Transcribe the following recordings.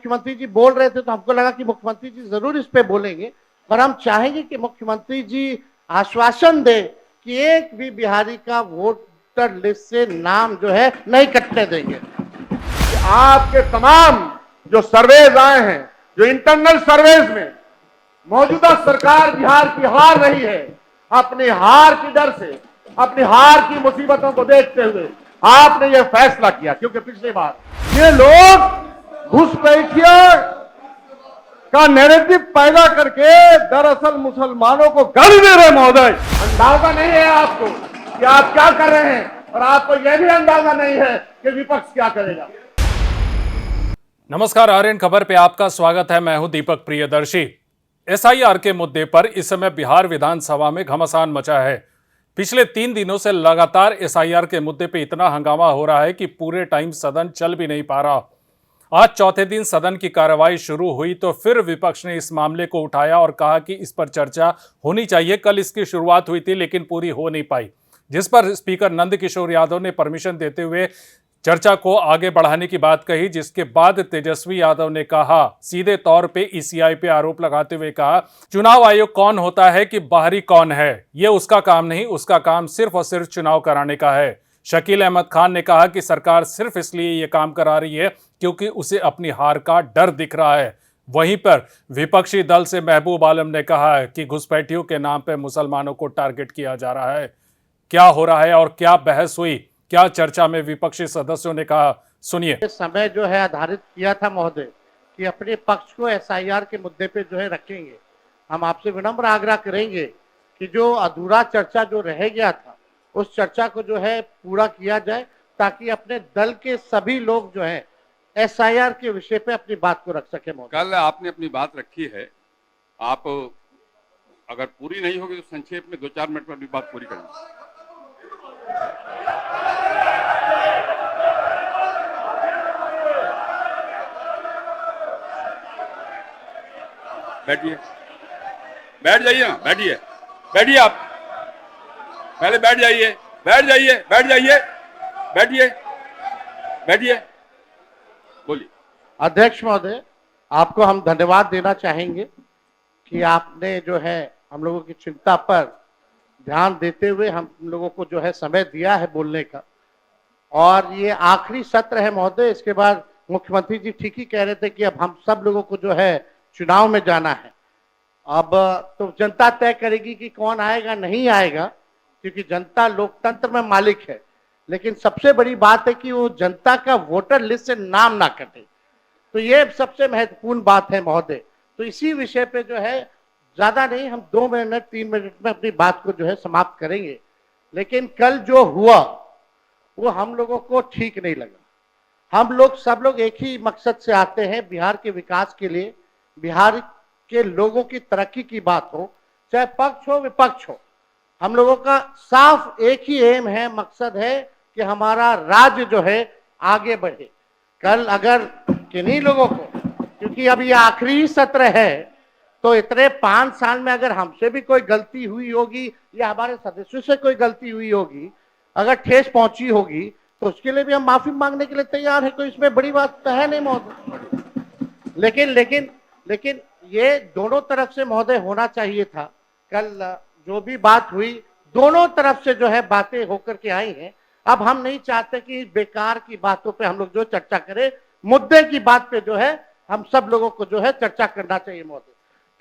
मुख्यमंत्री जी बोल रहे थे तो हमको लगा कि मुख्यमंत्री जी जरूर इस पे बोलेंगे, पर हम चाहेंगे कि मुख्यमंत्री जी आश्वासन दे कि एक भी बिहारी का वोटर लिस्ट से नाम जो है नहीं कटने देंगे। आपके तमाम जो सर्वेज आए हैं, जो इंटरनल सर्वेज में मौजूदा सरकार बिहार की हार रही है, अपनी हार की डर से, अपनी हार की मुसीबतों को देखते हुए आपने यह फैसला किया, क्योंकि पिछली बार ये लोग घुसपैठिया का नैरेटिव पैदा करके दरअसल मुसलमानों को गाली दे रहे महोदय। अंदाजा नहीं है आपको कि आप क्या कर रहे हैं, और आपको यह भी अंदाजा नहीं है कि विपक्ष क्या करेगा। नमस्कार, आर्यन खबर पे आपका स्वागत है। मैं हूं दीपक प्रियदर्शी। एसआईआर के मुद्दे पर इस समय बिहार विधानसभा में घमासान मचा है। पिछले 3 दिनों से लगातार एसआईआर के मुद्दे पे इतना हंगामा हो रहा है कि पूरे टाइम सदन चल भी नहीं पा रहा। आज चौथे दिन सदन की कार्रवाई शुरू हुई तो फिर विपक्ष ने इस मामले को उठाया और कहा कि इस पर चर्चा होनी चाहिए। कल इसकी शुरुआत हुई थी लेकिन पूरी हो नहीं पाई, जिस पर स्पीकर नंद किशोर यादव ने परमिशन देते हुए चर्चा को आगे बढ़ाने की बात कही, जिसके बाद तेजस्वी यादव ने कहा, सीधे तौर पे ईसीआई पे आरोप लगाते हुए कहा, चुनाव आयोग कौन होता है कि बाहरी कौन है, ये उसका काम नहीं, उसका काम सिर्फ और सिर्फ चुनाव कराने का है। शकील अहमद खान ने कहा कि सरकार सिर्फ इसलिए ये काम करा रही है क्योंकि उसे अपनी हार का डर दिख रहा है। वहीं पर विपक्षी दल से महबूब आलम ने कहा है कि घुसपैठियों के नाम पर मुसलमानों को टारगेट किया जा रहा है। क्या हो रहा है और क्या बहस हुई, क्या चर्चा में विपक्षी सदस्यों ने कहा, सुनिए। समय जो है आधारित किया था महोदय कि अपने पक्ष को एसआईआर के मुद्दे पे जो है रखेंगे। हम आपसे विनम्र आग्रह करेंगे कि जो अधूरा चर्चा जो रह गया था उस चर्चा को जो है पूरा किया जाए, ताकि अपने दल के सभी लोग जो है एसआईआर के विषय पे अपनी बात को रख सके। कल आपने अपनी बात रखी है, आप अगर पूरी नहीं होगी तो संक्षेप में 2-4 मिनट में अपनी बात पूरी करेंगे। बैठिए, बैठ जाइए ना, बैठिए, बैठिए, आप पहले बैठ जाइए, बैठ जाइए, बैठ जाइए, बैठिए, बैठिए, बोलिए। अध्यक्ष महोदय, आपको हम धन्यवाद देना चाहेंगे कि आपने जो है हम लोगों की चिंता पर ध्यान देते हुए हम लोगों को जो है समय दिया है बोलने का। और ये आखिरी सत्र है महोदय, इसके बाद मुख्यमंत्री जी ठीक ही कह रहे थे कि अब हम सब लोगों को जो है चुनाव में जाना है। अब तो जनता तय करेगी कि कौन आएगा नहीं आएगा, क्योंकि जनता लोकतंत्र में मालिक है। लेकिन सबसे बड़ी बात है कि वो जनता का वोटर लिस्ट से नाम ना कटे, तो ये सबसे महत्वपूर्ण बात है महोदय। तो इसी विषय पे जो है ज्यादा नहीं, हम 2 मिनट 3 मिनट में अपनी बात को जो है समाप्त करेंगे। लेकिन कल जो हुआ वो हम लोगों को ठीक नहीं लगा। हम लोग सब लोग एक ही मकसद से आते हैं, बिहार के विकास के लिए, बिहार के लोगों की तरक्की की बात हो, चाहे पक्ष हो विपक्ष हो। हम लोगों का साफ एक ही एम है, मकसद है कि हमारा राज्य जो है आगे बढ़े। कल अगर किन्हीं लोगों को, क्योंकि अब ये आखिरी सत्र है, तो इतने 5 साल में अगर हमसे भी कोई गलती हुई होगी या हमारे सदस्यों से कोई गलती हुई होगी, अगर ठेस पहुंची होगी, तो उसके लिए भी हम माफी मांगने के लिए तैयार है। कोई इसमें बड़ी बात तो है नहीं महोदय। लेकिन ये दोनों तरफ से महोदय होना चाहिए था। कल जो भी बात हुई दोनों तरफ से जो है बातें होकर के आई हैं। अब हम नहीं चाहते कि बेकार की बातों पे हम लोग जो चर्चा करें, मुद्दे की बात पे जो है हम सब लोगों को जो है चर्चा करना चाहिए महोदय।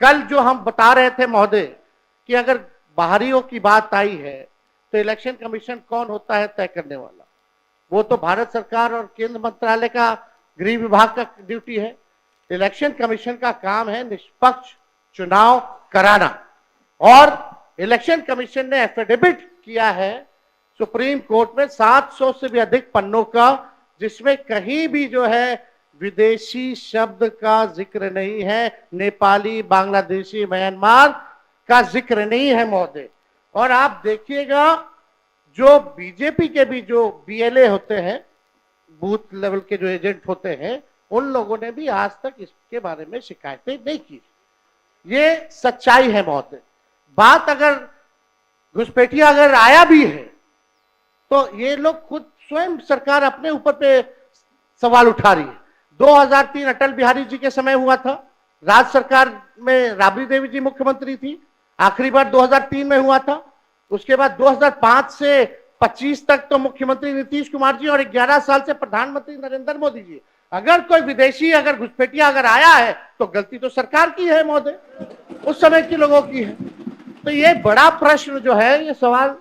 कल जो हम बता रहे थे महोदय कि अगर बाहरियों की बात आई है तो इलेक्शन कमीशन कौन होता है तय करने वाला, वो तो भारत सरकार और केंद्र मंत्रालय का गृह विभाग का ड्यूटी है। इलेक्शन कमीशन का काम है निष्पक्ष चुनाव कराना, और इलेक्शन कमीशन ने एफिडेविट किया है सुप्रीम कोर्ट में 700 से भी अधिक पन्नों का, जिसमें कहीं भी जो है विदेशी शब्द का जिक्र नहीं है, नेपाली, बांग्लादेशी, म्यांमार का जिक्र नहीं है महोदय। और आप देखिएगा जो बीजेपी के भी जो बीएलए होते हैं, बूथ लेवल के जो एजेंट होते हैं, उन लोगों ने भी आज तक इसके बारे में शिकायतें नहीं की। ये सच्चाई है महोदय। बात अगर घुसपैठिया अगर आया भी है तो ये लोग खुद स्वयं सरकार अपने ऊपर पे सवाल उठा रही है। 2003 अटल बिहारी जी के समय हुआ था, राज्य सरकार में राबड़ी देवी जी मुख्यमंत्री थी, आखिरी बार 2003 में हुआ था। उसके बाद 2005 से 25 तक तो मुख्यमंत्री नीतीश कुमार जी और 11 साल से प्रधानमंत्री नरेंद्र मोदी जी। अगर कोई विदेशी अगर घुसपैठिया अगर आया है तो गलती तो सरकार की है महोदय, उस समय के लोगों की है। तो ये बड़ा प्रश्न जो है, ये सवाल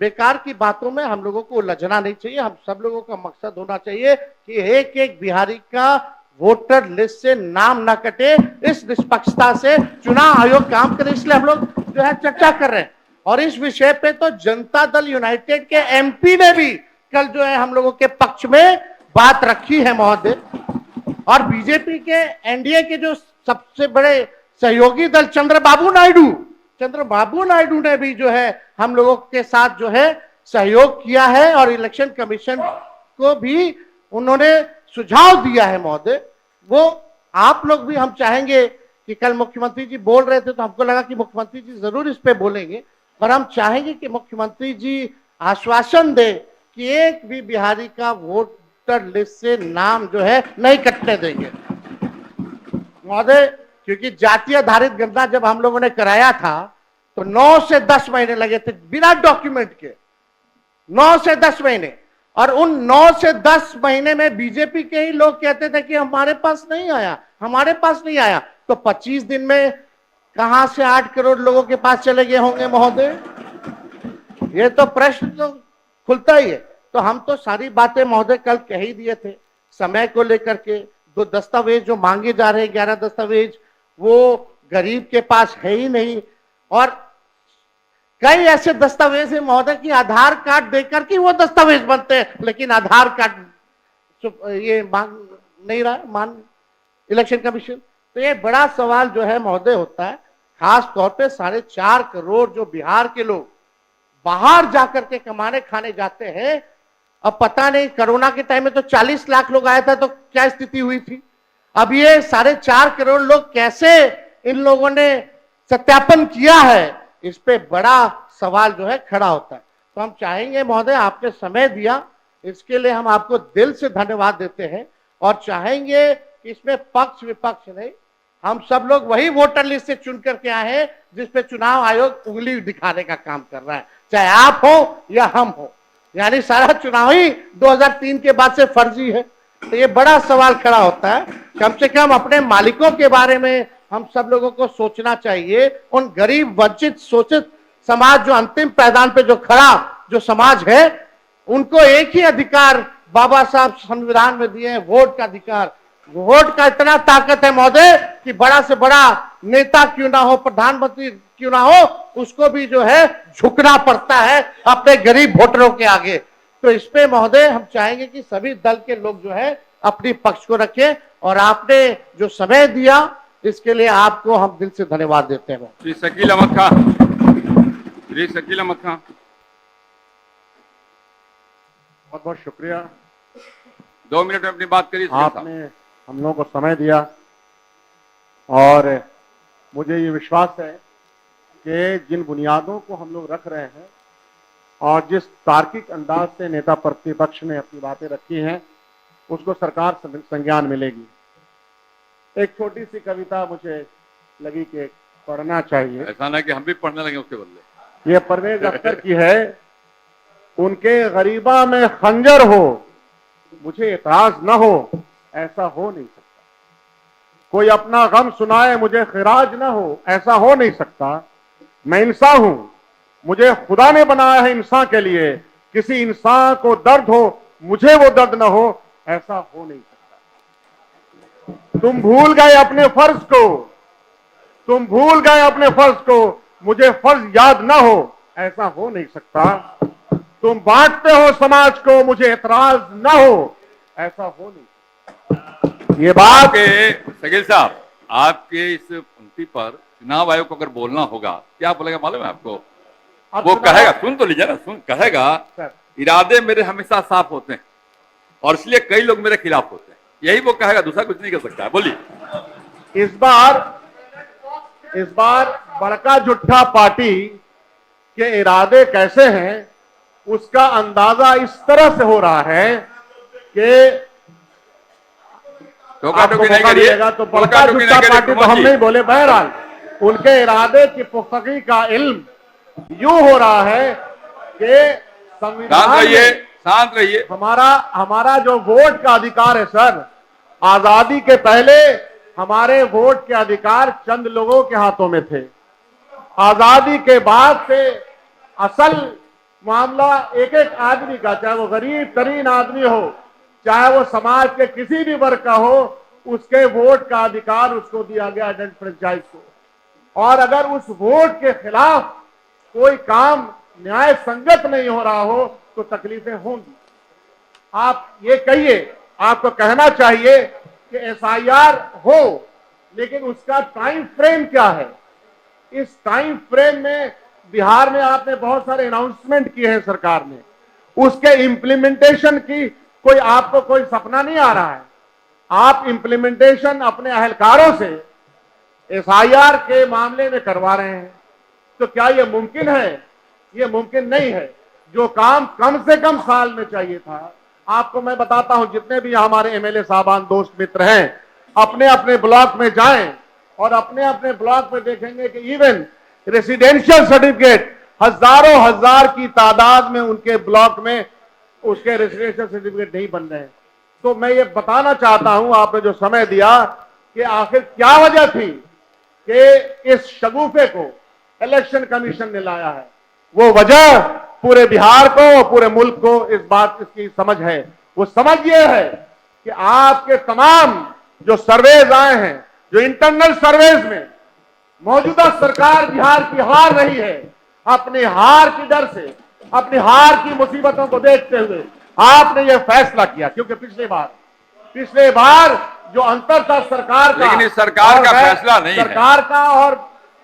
बेकार की बातों में हम लोगों को उलझना नहीं चाहिए। हम सब लोगों का मकसद होना चाहिए कि एक एक बिहारी का वोटर लिस्ट से नाम न कटे, इस निष्पक्षता से चुनाव आयोग काम करे, इसलिए हम लोग जो है चर्चा कर रहे हैं। और इस विषय पे तो जनता दल यूनाइटेड के एमपी ने भी कल जो है हम लोगों के पक्ष में बात रखी है महोदय। और बीजेपी के एनडीए के जो सबसे बड़े सहयोगी दल चंद्रबाबू नायडू ने भी जो है हम लोगों के साथ जो है सहयोग किया है और इलेक्शन कमीशन को भी उन्होंने सुझाव दिया है महोदय। वो आप लोग भी, हम चाहेंगे कि कल मुख्यमंत्री जी बोल रहे थे तो हमको लगा कि मुख्यमंत्री जी जरूर इस पे बोलेंगे, पर हम चाहेंगे कि मुख्यमंत्री जी आश्वासन दे कि एक भी बिहारी का वोटर लिस्ट से नाम जो है नहीं कटने देंगे महोदय। क्योंकि जाति आधारित गणना जब हम लोगों ने कराया था तो 9 से 10 महीने लगे थे बिना डॉक्यूमेंट के, 9 से 10 महीने। और उन 9 से 10 महीने में बीजेपी के ही लोग कहते थे कि हमारे पास नहीं आया। तो 25 दिन में कहां से 8 करोड़ लोगों के पास चले गए होंगे महोदय? ये तो प्रश्न तो खुलता ही है। तो हम तो सारी बातें महोदय कल कह ही दिए थे। समय को लेकर के 2 दस्तावेज जो मांगे जा रहे हैं, 11 दस्तावेज, वो गरीब के पास है ही नहीं। और कई ऐसे दस्तावेज है महोदय कि आधार कार्ड देकर के वो दस्तावेज बनते हैं, लेकिन आधार कार्ड ये मांग नहीं रहा मान इलेक्शन कमीशन। तो ये बड़ा सवाल जो है महोदय होता है, खास तौर पे 4.5 करोड़ जो बिहार के लोग बाहर जाकर के कमाने खाने जाते हैं। अब पता नहीं कोरोना के टाइम में तो 40 लाख लोग आया था तो क्या स्थिति हुई थी। अब ये 4.5 करोड़ लोग कैसे इन लोगों ने सत्यापन किया है, इस पे बड़ा सवाल जो है खड़ा होता है। तो हम चाहेंगे महोदय, आपने समय दिया इसके लिए हम आपको दिल से धन्यवाद देते हैं। और चाहेंगे कि इसमें पक्ष विपक्ष नहीं, हम सब लोग वही वोटर लिस्ट से चुन करके आए हैं जिसपे चुनाव आयोग उंगली दिखाने का काम कर रहा है, चाहे आप हो या हम हो। यानी सारा चुनाव ही 2003 के बाद से फर्जी है। तो ये बड़ा सवाल खड़ा होता है। कम से कम अपने मालिकों के बारे में हम सब लोगों को सोचना चाहिए। उन गरीब वंचित शोषित समाज जो अंतिम पैदान पे जो खड़ा जो समाज है, उनको एक ही अधिकार बाबा साहब संविधान में दिए हैं, वोट का अधिकार। वोट का इतना ताकत है महोदय कि बड़ा से बड़ा नेता क्यों ना हो, प्रधानमंत्री क्यों ना हो, उसको भी जो है झुकना पड़ता है अपने गरीब वोटरों के आगे। तो इस पे महोदय हम चाहेंगे कि सभी दल के लोग जो है अपनी पक्ष को रखें। और आपने जो समय दिया इसके लिए आपको हम दिल से धन्यवाद देते हैं। श्री शकील अहमद खान, बहुत बहुत शुक्रिया। 2 मिनट में अपनी बात करिए। आपने हम लोगों को समय दिया और मुझे ये विश्वास है कि जिन बुनियादों को हम लोग रख रहे हैं और जिस तार्किक अंदाज से नेता प्रतिपक्ष ने अपनी बातें रखी हैं, उसको सरकार संज्ञान मिलेगी। एक छोटी सी कविता मुझे लगी कि पढ़ना चाहिए। ऐसा ना कि हम भी पढ़ने लगे उसके बदले। ये परवेज अख्तर की है। उनके गरीबा में खंजर हो, मुझे एतराज न हो, ऐसा हो नहीं सकता। कोई अपना गम सुनाए, मुझे खिराज न हो, ऐसा हो नहीं सकता। मैं इंसान हूं, मुझे खुदा ने बनाया है इंसान के लिए। किसी इंसान को दर्द हो, मुझे वो दर्द न हो, ऐसा हो नहीं सकता। तुम भूल गए अपने फर्ज को, मुझे फर्ज याद न हो, ऐसा हो नहीं सकता। तुम बांटते हो समाज को, मुझे एतराज न हो, ऐसा हो नहीं सकता। ये बात के शकील साहब, आपके इस पंक्ति पर चुनाव आयोग को अगर बोलना होगा, क्या बोलेगा मालूम है आपको? वो कहेगा, सुन तो लीजिए ना, कहेगा इरादे मेरे हमेशा साफ होते हैं और इसलिए कई लोग मेरे खिलाफ होते हैं। यही वो कहेगा, दूसरा कुछ नहीं कर सकता है। बोलिए। इस बार बड़का जुट्ठा पार्टी के इरादे कैसे हैं उसका अंदाजा इस तरह से हो रहा है कि आपको नहीं मौका करिए, मिलेगा तो बड़का जुट्टा पार्टी तो हम नहीं बोले। बहरहाल उनके इरादे की पुख्तगी का इल्म यूं हो रहा है कि संविधान शांत रहिए, में शांत रहिए। हमारा जो वोट का अधिकार है सर, आजादी के पहले हमारे वोट के अधिकार चंद लोगों के हाथों में थे। आजादी के बाद से असल मामला एक एक आदमी का, चाहे वो गरीब तरीन आदमी हो, चाहे वो समाज के किसी भी वर्ग का हो, उसके वोट का अधिकार उसको दिया गया फ्रेंचाइज को। और अगर उस वोट के खिलाफ कोई काम न्याय संगत नहीं हो रहा हो तो तकलीफें होंगी। आप ये कहिए, आपको कहना चाहिए कि एसआईआर हो, लेकिन उसका टाइम फ्रेम क्या है? इस टाइम फ्रेम में बिहार में आपने बहुत सारे अनाउंसमेंट किए हैं सरकार ने, उसके इंप्लीमेंटेशन की कोई आपको कोई सपना नहीं आ रहा है। आप इंप्लीमेंटेशन अपने अहलकारों से एसआईआर के मामले में करवा रहे हैं, तो क्या यह मुमकिन है? यह मुमकिन नहीं है। जो काम कम से कम साल में चाहिए था, आपको मैं बताता हूं, जितने भी हमारे एमएलए साहबान दोस्त मित्र हैं, अपने अपने ब्लॉक में जाएं और अपने अपने ब्लॉक में देखेंगे कि इवन रेसिडेंशियल सर्टिफिकेट हजारों हजार की तादाद में उनके ब्लॉक में उसके रेसिडेंशियल सर्टिफिकेट नहीं बन रहे हैं। तो मैं ये बताना चाहता हूं, आपने जो समय दिया, कि आखिर क्या वजह थी कि इस शगुफे को इलेक्शन कमीशन ने लाया है। वो वजह पूरे बिहार को, पूरे मुल्क को इस बात इसकी समझ है। वो समझ ये है कि आपके तमाम जो सर्वेज आए हैं, जो इंटरनल सर्वेज में मौजूदा सरकार बिहार की हार रही है, अपनी हार की डर से, अपनी हार की मुसीबतों को देखते हुए आपने यह फैसला किया। क्योंकि पिछले बार जो अंतर था सरकार का, लेकिन इस सरकार का फैसला नहीं है, सरकार का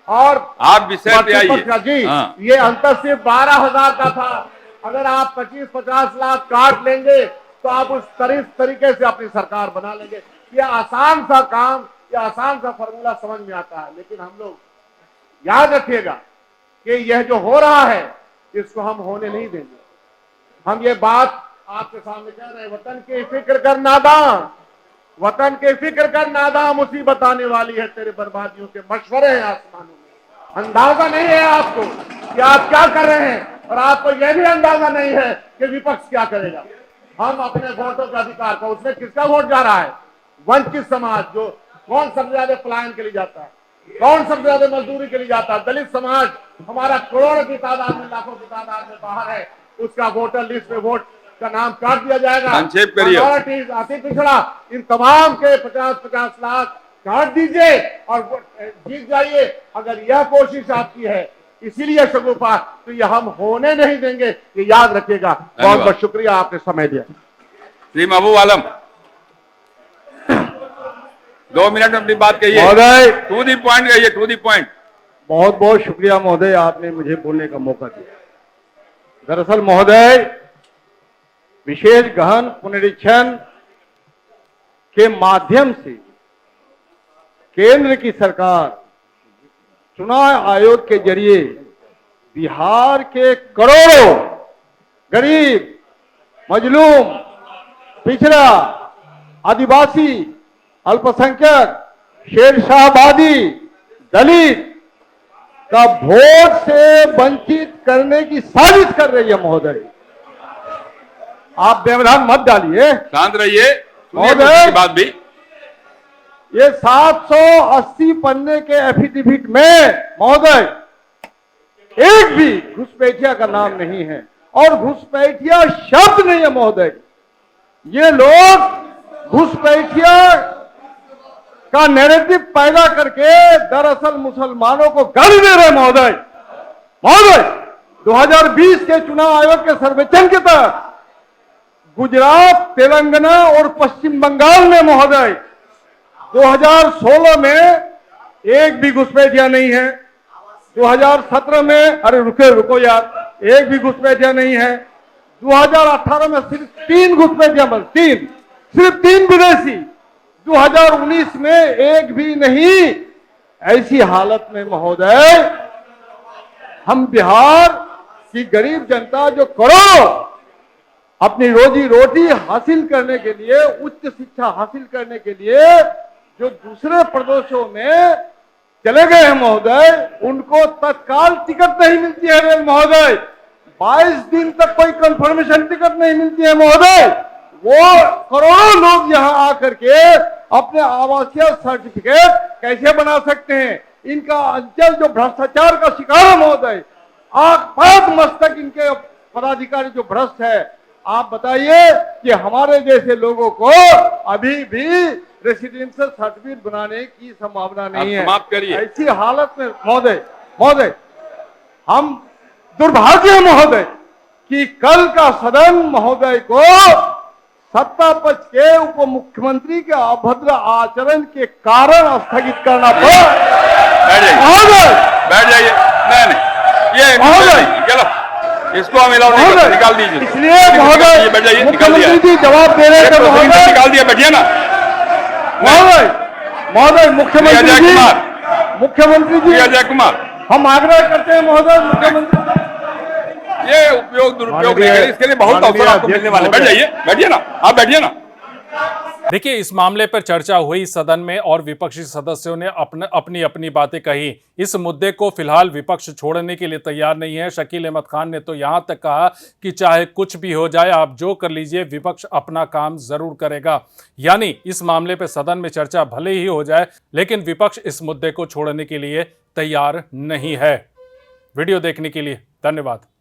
और आप विषय पे आइए जी। हाँ। ये अंतर सिर्फ 12,000 का था। अगर आप 25-50 लाख काट लेंगे तो आप उस तरीके से अपनी सरकार बना लेंगे। ये आसान सा काम, ये आसान सा फॉर्मूला समझ में आता है, लेकिन हम लोग याद रखिएगा कि यह जो हो रहा है इसको हम होने नहीं देंगे। हम ये बात आपके सामने कह रहे हैं, वतन की फिक्र कर नादान, वतन की फिक्र कर नादान, मुसीबत आने वाली है, तेरे बर्बादियों के मशवरे हैं आसमानों में। अंदाजा नहीं है आपको कि आप क्या कर रहे हैं, और आपको यह भी अंदाजा नहीं है कि विपक्ष क्या करेगा। हम अपने वोटों का अधिकार का, उसमें किसका वोट जा रहा है? वंचित समाज, जो कौन सबसे ज्यादा पलायन के लिए जाता है, कौन सबसे ज्यादा मजदूरी के लिए जाता है, दलित समाज हमारा करोड़ों की तादाद में, लाखों की तादाद में बाहर है, उसका वोटर लिस्ट में वोट का नाम काट दिया जाएगा। संक्षेप करिए। माइनॉरिटीज, अति पिछड़ा, इन तमाम के 50-50 लाख काट दीजिए और जीत जाइए। अगर यह कोशिश आपकी है, इसीलिए शगुफा, तो ये हम होने नहीं देंगे, ये याद रखिएगा। बहुत बहुत शुक्रिया, आपने समय दिया। श्री महबूब आलम 2 मिनट अपनी बात कहिए। महोदय, टू दी पॉइंट कहिए, टू दी पॉइंट। बहुत बहुत शुक्रिया महोदय, आपने मुझे बोलने का मौका दिया। दरअसल महोदय, विशेष गहन पुनरीक्षण के माध्यम से केंद्र की सरकार चुनाव आयोग के जरिए बिहार के करोड़ों गरीब, मजलूम, पिछड़ा, आदिवासी, अल्पसंख्यक, शेरशाहवादी, दलित का वोट से वंचित करने की साजिश कर रही है महोदय। आप व्यवधान मत डालिए। शांत रहिए, महोदय, बात भी। ये 780 पन्ने के एफिडेविट में महोदय एक भी घुसपैठिया का नाम नहीं है, और घुसपैठिया शब्द नहीं है महोदय। ये लोग घुसपैठिया का नैरेटिव पैदा करके दरअसल मुसलमानों को गाली दे रहे हैं महोदय। महोदय, 2020 के चुनाव आयोग के सर्वेक्षण के तहत गुजरात, तेलंगाना और पश्चिम बंगाल में महोदय 2016 में एक भी घुसपैठिया नहीं है। 2017 में, अरे रुको यार, एक भी घुसपैठिया नहीं है। 2018 में सिर्फ 3 घुसपैठिया, बस 3, सिर्फ 3 विदेशी। 2019 में एक भी नहीं। ऐसी हालत में महोदय हम बिहार की गरीब जनता जो करोड़ों अपनी रोजी रोटी हासिल करने के लिए, उच्च शिक्षा हासिल करने के लिए जो दूसरे प्रदेशों में चले गए हैं महोदय, उनको तत्काल टिकट नहीं मिलती है रेल महोदय। 22 दिन तक कोई कंफर्मेशन टिकट नहीं मिलती है महोदय। वो करोड़ों लोग यहाँ आकर के अपने आवासीय सर्टिफिकेट कैसे बना सकते हैं? इनका अंचल जो भ्रष्टाचार का शिकार है महोदय, आपात मस्तक इनके पदाधिकारी जो भ्रष्ट है। आप बताइए कि हमारे जैसे लोगों को अभी भी रेसिडेंशियल सर्टिफिकेट बनाने की संभावना नहीं है। समाप्त करिए। ऐसी हालत में महोदय हम दुर्भाग्य है महोदय कि कल का सदन महोदय को सत्ता पक्ष के उप मुख्यमंत्री के अभद्र आचरण के कारण स्थगित करना पड़ा। महोदय बैठ जाइए। नहीं ये महोदय, चलो इसको हम अलाउ नहीं करते, निकाल दीजिए। इसलिए महोदय बैठ जाइए, मुख्यमंत्री जी जवाब दे रहे थे महोदय। निकाल दिया, बैठिए ना महोदय मुख्यमंत्री जी अजय कुमार, हम आग्रह करते हैं महोदय मुख्यमंत्री, ये उपयोग दुरुपयोग नहीं करें, इसके लिए बहुत अवसर आपको मिलने वाले। बैठ जाइए, बैठिए ना, आप बैठिए ना। देखिए, इस मामले पर चर्चा हुई सदन में और विपक्षी सदस्यों ने अपनी अपनी बातें कही। इस मुद्दे को फिलहाल विपक्ष छोड़ने के लिए तैयार नहीं है। शकील अहमद खान ने तो यहां तक कहा कि चाहे कुछ भी हो जाए, आप जो कर लीजिए, विपक्ष अपना काम जरूर करेगा। यानी इस मामले पर सदन में चर्चा भले ही हो जाए, लेकिन विपक्ष इस मुद्दे को छोड़ने के लिए तैयार नहीं है। वीडियो देखने के लिए धन्यवाद।